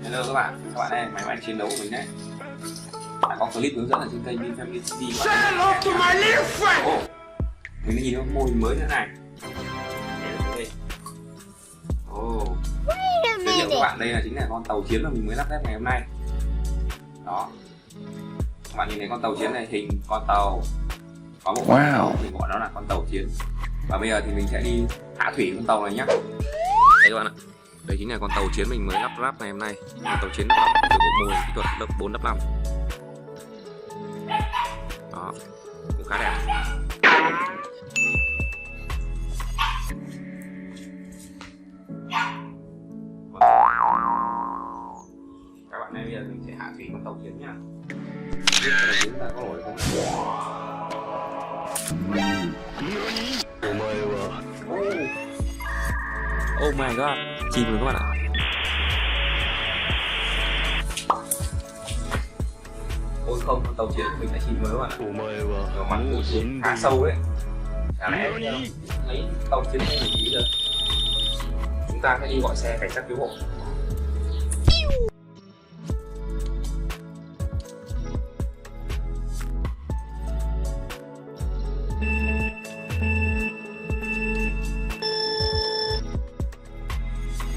Hello các bạn đây máy bay chiến đấu của mình đấy. Đã có clip hướng dẫn ở trên kênh Mchapelle Channel. Mình nhìn thấy mô hình mới thế này. Giới thiệu các bạn, đây là chính là con tàu chiến mà mình mới lắp ghép ngày hôm nay. Đó, các bạn nhìn thấy con tàu chiến này, hình con tàu có một con tàu thì gọi nó là con tàu chiến. Và bây giờ thì mình sẽ đi hạ thủy con tàu này nhé. Đây các bạn ạ, đây chính là con tàu chiến mình mới lắp ráp ngày hôm nay. Con tàu chiến lắp từ bộ mô hình kỹ thuật lớp 4 lớp 5. Đó, cũng khá đẹp. Các bạn ơi, bây giờ mình sẽ hạ thủy con tàu chiến nhá. Biết tàu chiến ta có nổi không? Oh my god, chìm rồi các bạn ạ. Ôi không, con tàu chiến của mình đã chìm rồi các bạn ạ. Nó bắn một xuống khá sâu đấy. Chả lẽ thấy tàu chiến này làm gì giờ? Chúng ta sẽ đi gọi xe cảnh sát cứu hộ.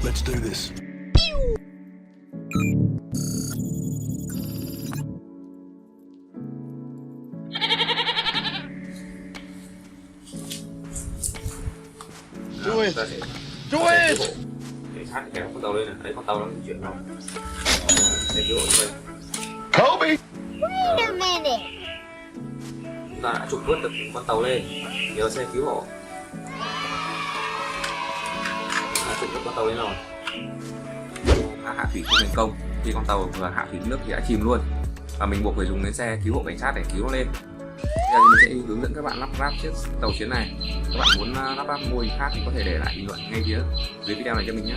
Let's do this. Do it! Do it! Để sát kéo con tàu lên này, đấy con tàu nó di chuyển rồi. Để cứu hộ như vậy. Kobe! Wait a minute. Chúng ta đã trục vớt được con tàu lên, nhờ xe cứu hộ. Đã trục được con tàu lên rồi. Hạ thủy không thành công, khi con tàu vừa hạ thủy nước thì đã chìm luôn. Và mình buộc phải dùng đến xe cứu hộ cảnh sát để cứu nó lên. Bây giờ mình sẽ hướng dẫn các bạn lắp ráp chiếc tàu chiến này. Các bạn muốn lắp ráp mô hình khác thì có thể để lại bình luận ngay phía dưới video này cho mình nhé.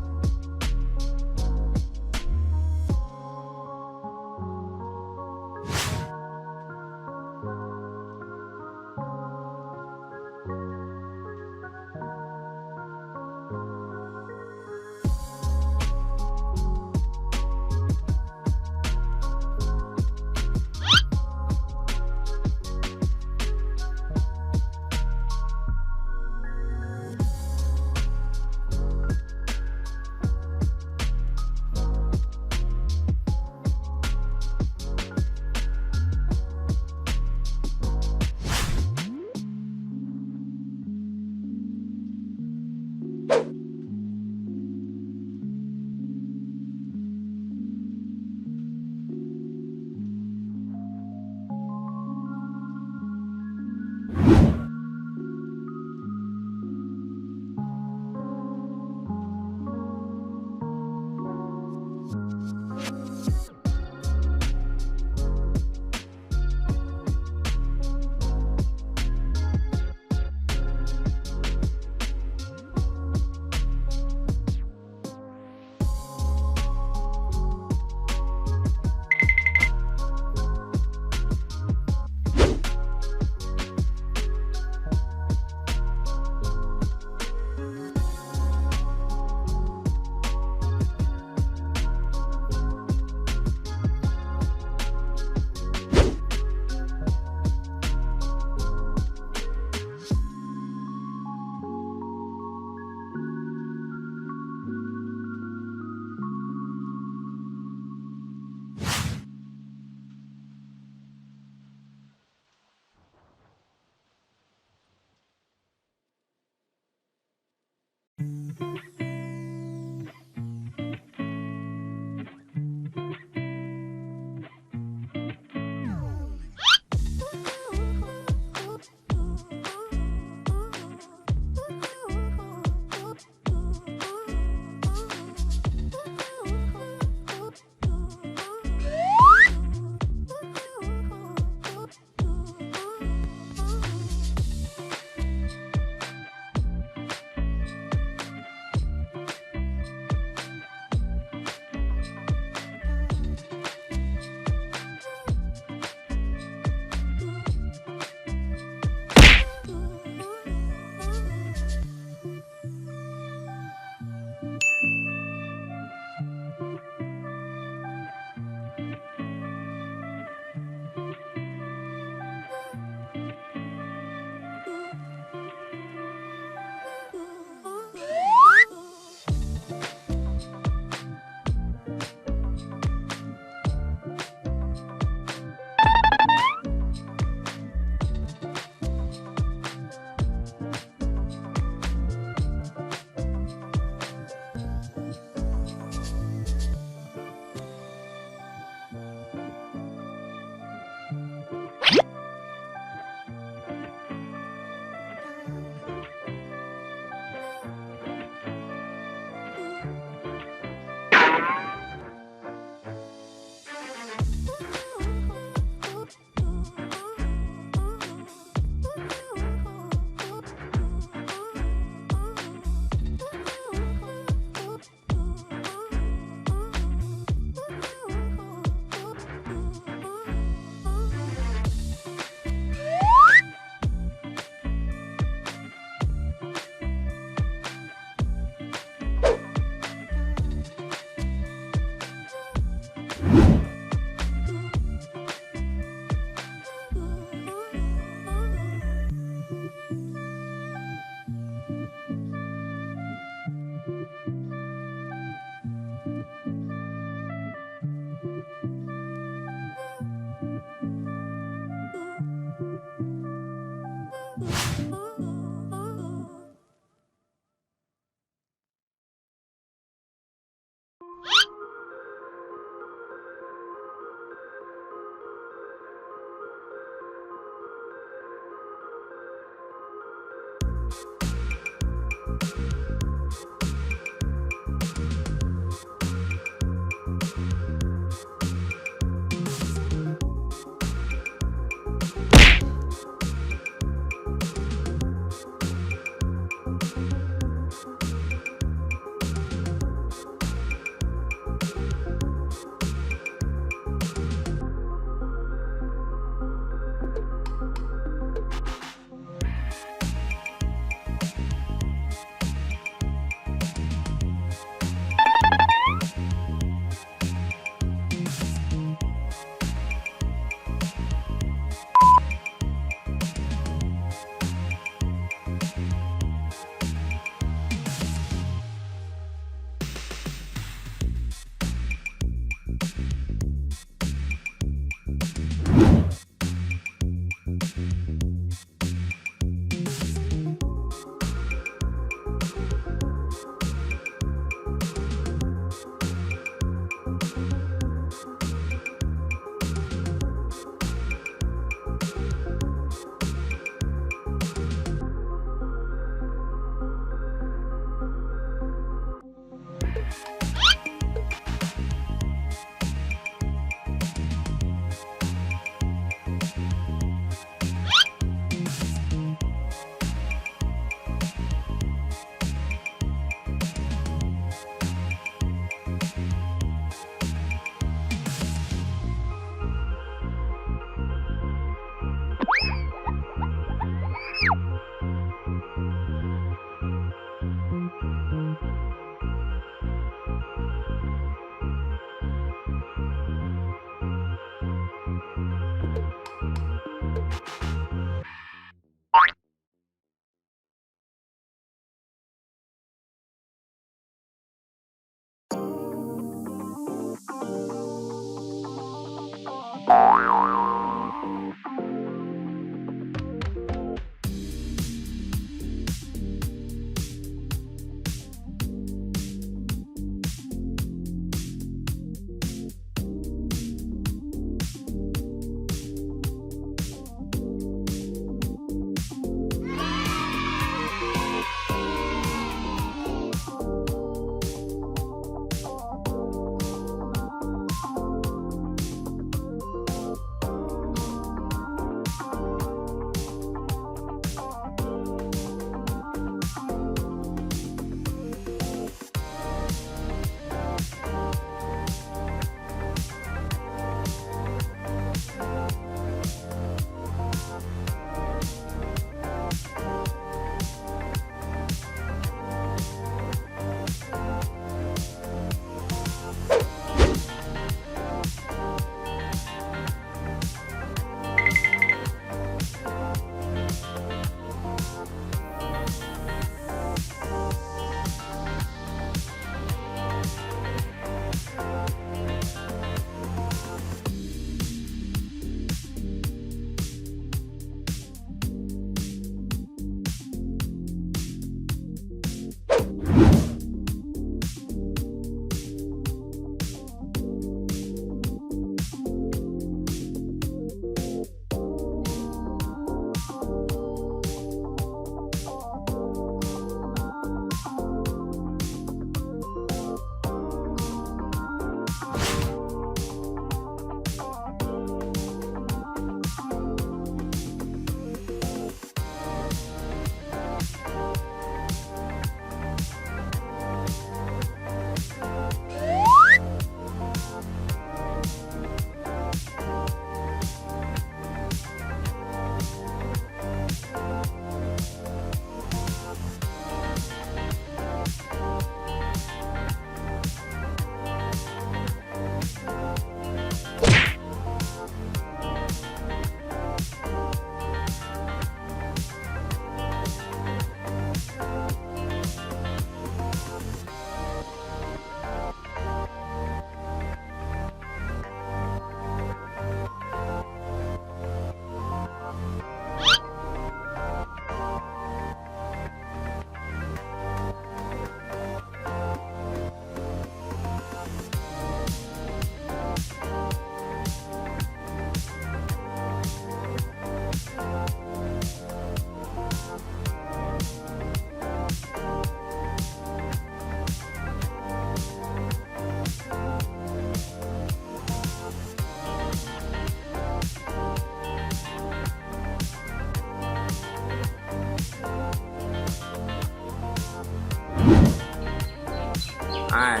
2.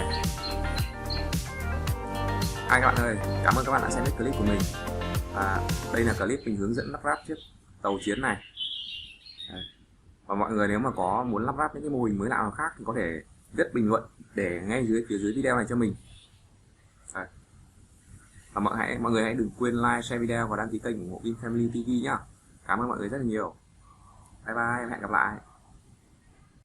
Các bạn ơi, cảm ơn các bạn đã xem hết clip của mình. Và đây là clip mình hướng dẫn lắp ráp chiếc tàu chiến này. Đấy. Và mọi người nếu mà có muốn lắp ráp những cái mô hình mới lạ nào khác thì có thể viết bình luận để ngay phía dưới video này cho mình. Đấy. Và mọi người hãy đừng quên like, share video và đăng ký kênh ủng hộ Family TV nhá. Cảm ơn mọi người rất là nhiều. Bye bye, hẹn gặp lại.